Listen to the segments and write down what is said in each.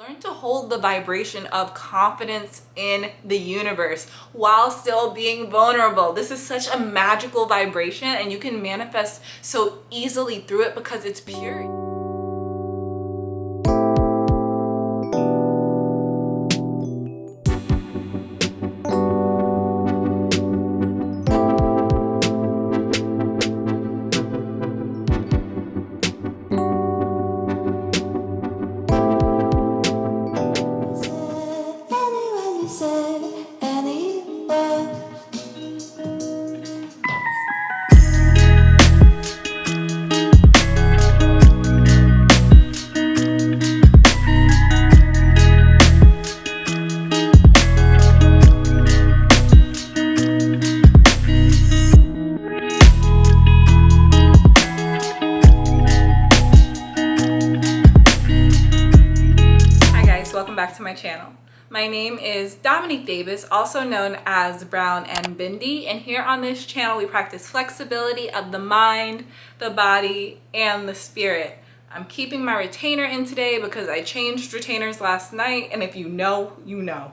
Learn to hold the vibration of confidence in the universe while still being vulnerable. This is such a magical vibration, and you can manifest so easily through it because it's pure. Back to my channel. My name is Dominique Davis, also known as Brown and Bindi, and here on this channel we practice flexibility of the mind, the body, and the spirit. I'm keeping my retainer in today because I changed retainers last night, and if you know, you know.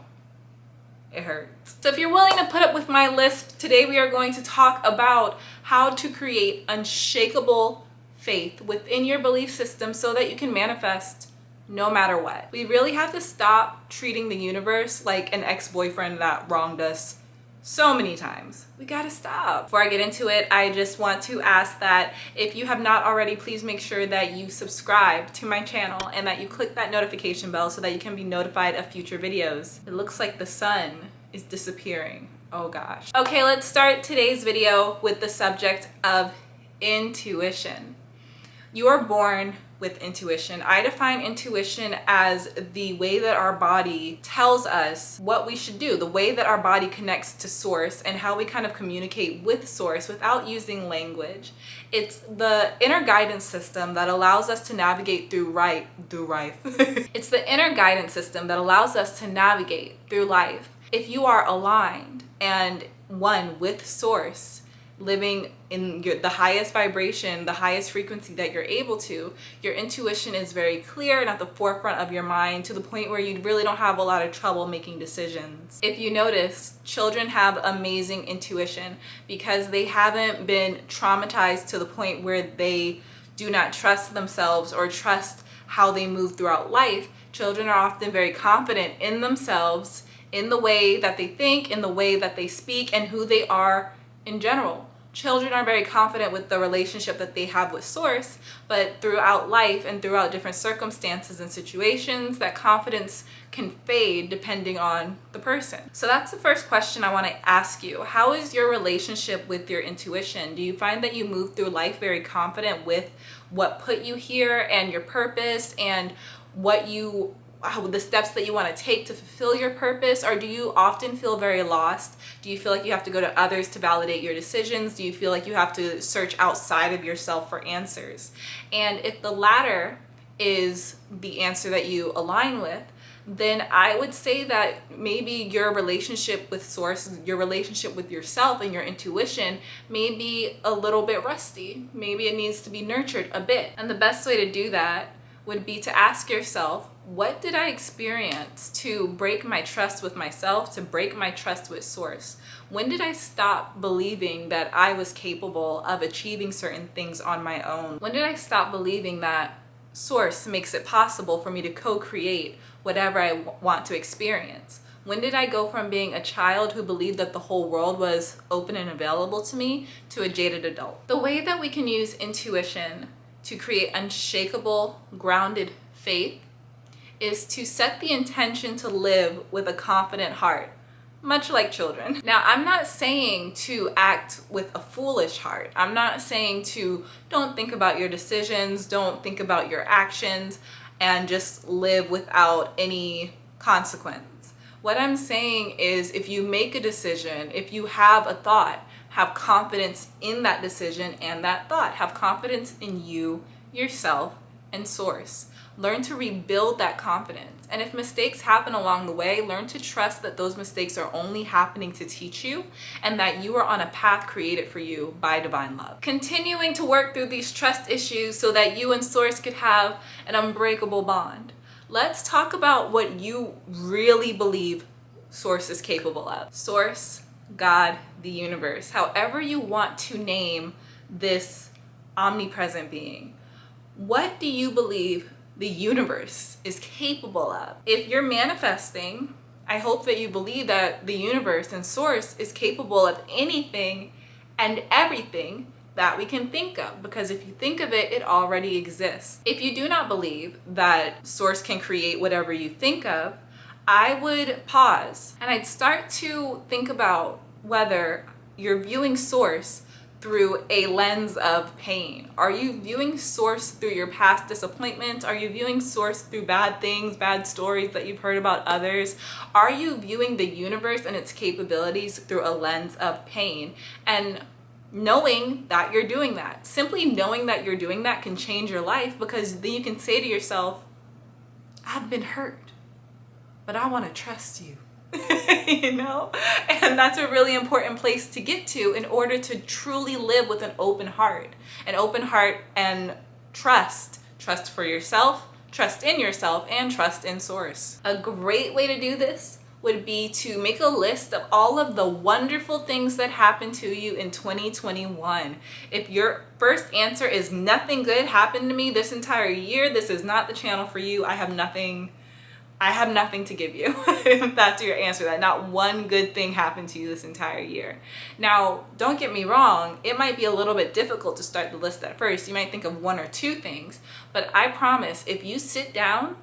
It hurts. So if you're willing to put up with my lisp, today we are going to talk about how to create unshakable faith within your belief system so that you can manifest no matter what. We really have to stop treating the universe like an ex-boyfriend that wronged us so many times. We gotta stop. Before I get into it, I just want to ask that if you have not already, please make sure that you subscribe to my channel and that you click that notification bell so that you can be notified of future videos. It looks like the sun is disappearing. Oh gosh. Okay, let's start today's video with the subject of intuition. You are born with intuition. I define intuition as the way that our body tells us what we should do, the way that our body connects to source and how we kind of communicate with source without using language. It's the inner guidance system that allows us to navigate through life. It's the inner guidance system that allows us to navigate through life. If you are aligned and one with source, living in the highest vibration, the highest frequency that you're able to, your intuition is very clear and at the forefront of your mind to the point where you really don't have a lot of trouble making decisions. If you notice, children have amazing intuition because they haven't been traumatized to the point where they do not trust themselves or trust how they move throughout life. Children are often very confident in themselves, in the way that they think, in the way that they speak, and who they are in general. Children are very confident with the relationship that they have with source, but throughout life and throughout different circumstances and situations, that confidence can fade depending on the person. So that's the first question I want to ask you. How is your relationship with your intuition? Do you find that you move through life very confident with what put you here and your purpose and the steps that you want to take to fulfill your purpose? Or do you often feel very lost? Do you feel like you have to go to others to validate your decisions? Do you feel like you have to search outside of yourself for answers? And if the latter is the answer that you align with, then I would say that maybe your relationship with source, your relationship with yourself and your intuition may be a little bit rusty. Maybe it needs to be nurtured a bit. And the best way to do that would be to ask yourself, what did I experience to break my trust with myself, to break my trust with source? When did I stop believing that I was capable of achieving certain things on my own? When did I stop believing that source makes it possible for me to co-create whatever I want to experience? When did I go from being a child who believed that the whole world was open and available to me to a jaded adult? The way that we can use intuition to create unshakable, grounded faith is to set the intention to live with a confident heart, much like children. Now, I'm not saying to act with a foolish heart. I'm not saying to don't think about your decisions, don't think about your actions, and just live without any consequence. What I'm saying is if you make a decision, if you have a thought, have confidence in that decision and that thought. Have confidence in you, yourself, and source. Learn to rebuild that confidence. And if mistakes happen along the way, learn to trust that those mistakes are only happening to teach you and that you are on a path created for you by divine love. Continuing to work through these trust issues so that you and source could have an unbreakable bond. let's talk about what you really believe Source is capable of. Source, God, the universe, however you want to name this omnipresent being. What do you believe the universe is capable of? If you're manifesting, I hope that you believe that the universe and Source is capable of anything and everything that we can think of, because if you think of it, it already exists. If you do not believe that Source can create whatever you think of, I would pause and I'd start to think about whether you're viewing Source through a lens of pain. Are you viewing Source through your past disappointments? Are you viewing Source through bad things, bad stories that you've heard about others? Are you viewing the universe and its capabilities through a lens of pain? And knowing that you're doing that, simply knowing that you're doing that can change your life, because then you can say to yourself, I've been hurt, but I want to trust you. You know? And that's a really important place to get to in order to truly live with an open heart and trust for yourself, trust in yourself, and trust in Source. A great way to do this would be to make a list of all of the wonderful things that happened to you in 2021. If your first answer is nothing good happened to me this entire year, this is not the channel for you. I have nothing to give you. If that's your answer, that not one good thing happened to you this entire year. Now, don't get me wrong, it might be a little bit difficult to start the list at first. You might think of one or two things, but I promise if you sit down,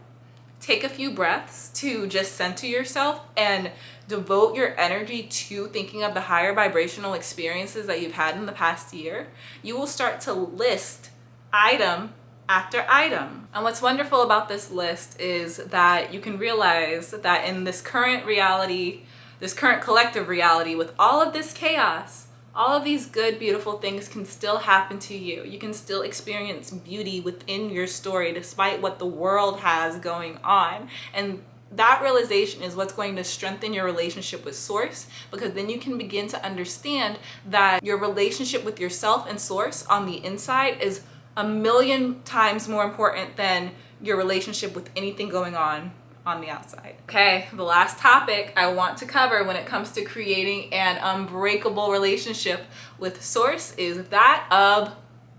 take a few breaths to just center yourself and devote your energy to thinking of the higher vibrational experiences that you've had in the past year, you will start to list item after item. And what's wonderful about this list is that you can realize that in this current reality, this current collective reality, with all of this chaos, all of these good, beautiful things can still happen to you. You can still experience beauty within your story despite what the world has going on. And that realization is what's going to strengthen your relationship with Source, because then you can begin to understand that your relationship with yourself and Source on the inside is a million times more important than your relationship with anything going on the outside. Okay, the last topic I want to cover when it comes to creating an unbreakable relationship with Source is that of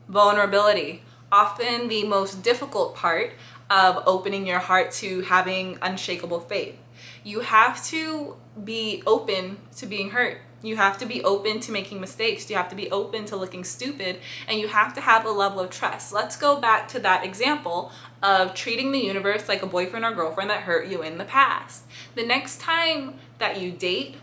vulnerability. Often the most difficult part of opening your heart to having unshakable faith. You have to be open to being hurt. You have to be open to making mistakes. You have to be open to looking stupid, and you have to have a level of trust. Let's go back to that example of treating the universe like a boyfriend or girlfriend that hurt you in the past. The next time that you date,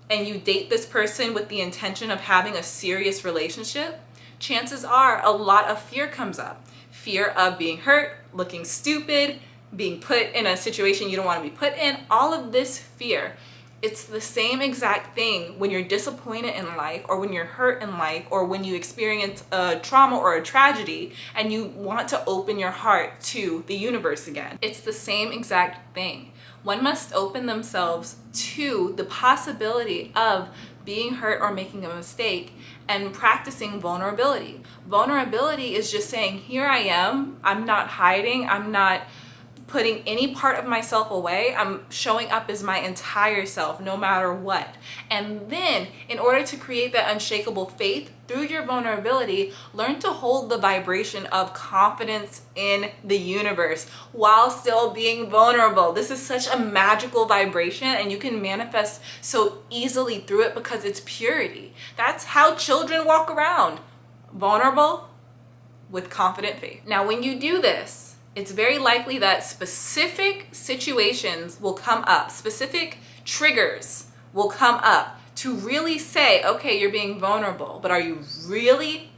and you date this person with the intention of having a serious relationship, chances are a lot of fear comes up. Fear of being hurt, looking stupid, being put in a situation you don't want to be put in, all of this fear. It's the same exact thing when you're disappointed in life, or when you're hurt in life, or when you experience a trauma or a tragedy and you want to open your heart to the universe again. It's the same exact thing. One must open themselves to the possibility of being hurt or making a mistake and practicing vulnerability. Vulnerability is just saying, here I am, I'm not hiding, I'm not putting any part of myself away. I'm showing up as my entire self, no matter what. And then, in order to create that unshakable faith through your vulnerability, learn to hold the vibration of confidence in the universe while still being vulnerable. This is such a magical vibration, and you can manifest so easily through it because it's purity. That's how children walk around, vulnerable with confident faith. Now, when you do this, it's very likely that specific situations will come up, specific triggers will come up to really say, okay, you're being vulnerable, but are you really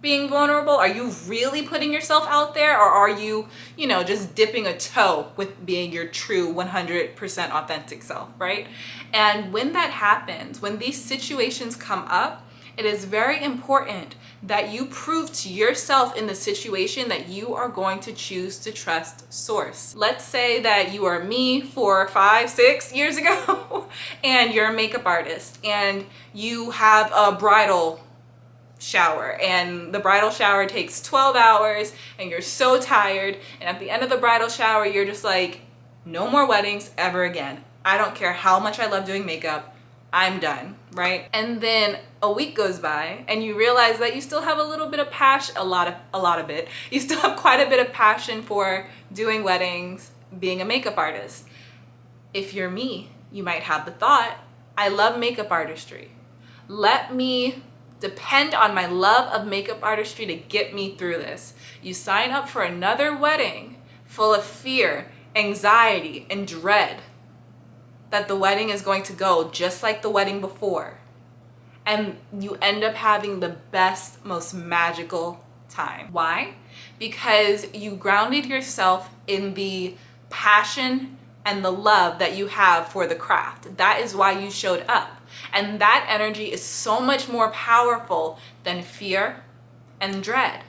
being vulnerable? Are you really putting yourself out there? Or are you, just dipping a toe with being your true 100% authentic self, right? And when that happens, when these situations come up, it is very important that you prove to yourself in the situation that you are going to choose to trust Source. Let's say that you are me 4, 5, 6 years ago and you're a makeup artist and you have a bridal shower, and the bridal shower takes 12 hours and you're so tired, and at the end of the bridal shower you're just like, no more weddings ever again. I don't care how much I love doing makeup, I'm done, right? And then a week goes by and you realize that you still have a little bit of passion, you still have quite a bit of passion for doing weddings, being a makeup artist. If you're me, you might have the thought, I love makeup artistry. Let me depend on my love of makeup artistry to get me through this. You sign up for another wedding full of fear, anxiety, and dread that the wedding is going to go just like the wedding before. And you end up having the best, most magical time. Why? Because you grounded yourself in the passion and the love that you have for the craft. That is why you showed up. And that energy is so much more powerful than fear and dread.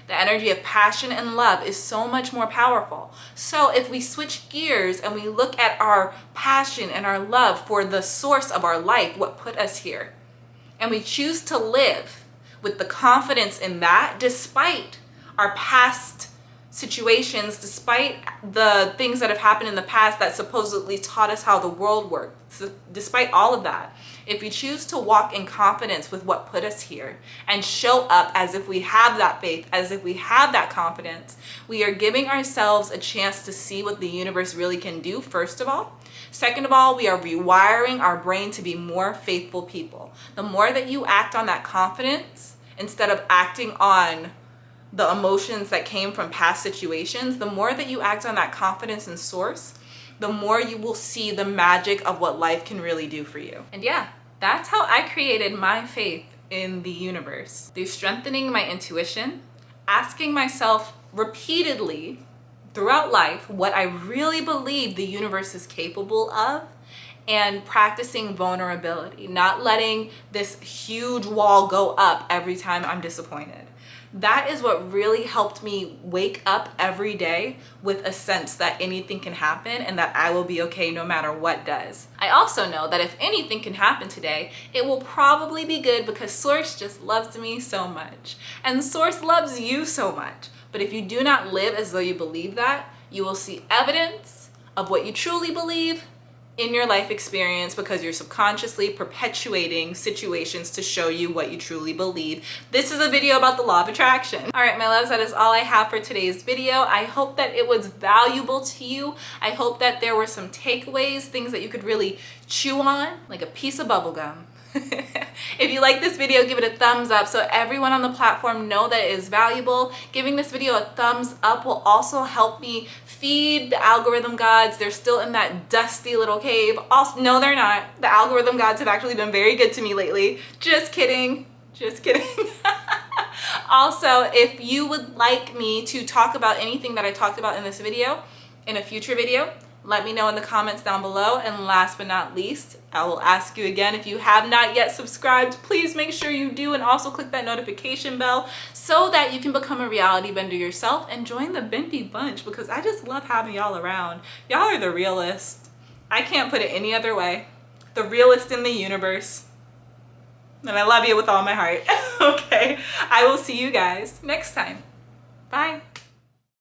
The energy of passion and love is so much more powerful. So if we switch gears and we look at our passion and our love for the source of our life, what put us here, and we choose to live with the confidence in that, despite our past situations, despite the things that have happened in the past that supposedly taught us how the world works, so despite all of that, if we choose to walk in confidence with what put us here and show up as if we have that faith, as if we have that confidence, we are giving ourselves a chance to see what the universe really can do, first of all. Second of all, we are rewiring our brain to be more faithful people. The more that you act on that confidence, instead of acting on the emotions that came from past situations, the more that you act on that confidence and source, the more you will see the magic of what life can really do for you. And yeah, that's how I created my faith in the universe. Through strengthening my intuition, asking myself repeatedly throughout life what I really believe the universe is capable of, and practicing vulnerability, not letting this huge wall go up every time I'm disappointed. That is what really helped me wake up every day with a sense that anything can happen and that I will be okay no matter what does. I also know that if anything can happen today, it will probably be good because Source just loves me so much. And Source loves you so much. But if you do not live as though you believe that, you will see evidence of what you truly believe in your life experience, because you're subconsciously perpetuating situations to show you what you truly believe. This is a video about the law of attraction. All right, my loves, that is all I have for today's video. I hope that it was valuable to you. I hope that there were some takeaways, things that you could really chew on, like a piece of bubble gum. If you like this video, give it a thumbs up so everyone on the platform know that it is valuable. Giving this video a thumbs up will also help me feed the algorithm gods. They're still in that dusty little cave. Also, no, they're not. The algorithm gods have actually been very good to me lately. Just kidding. Just kidding. Also, if you would like me to talk about anything that I talked about in this video in a future video, let me know in the comments down below. And last but not least, I will ask you again, if you have not yet subscribed, please make sure you do, and also click that notification bell so that you can become a reality bender yourself and join the Bendy bunch, because I just love having y'all around. Y'all are the realest. I can't put it any other way. The realest in the universe. And I love you with all my heart. Okay, I will see you guys next time. Bye.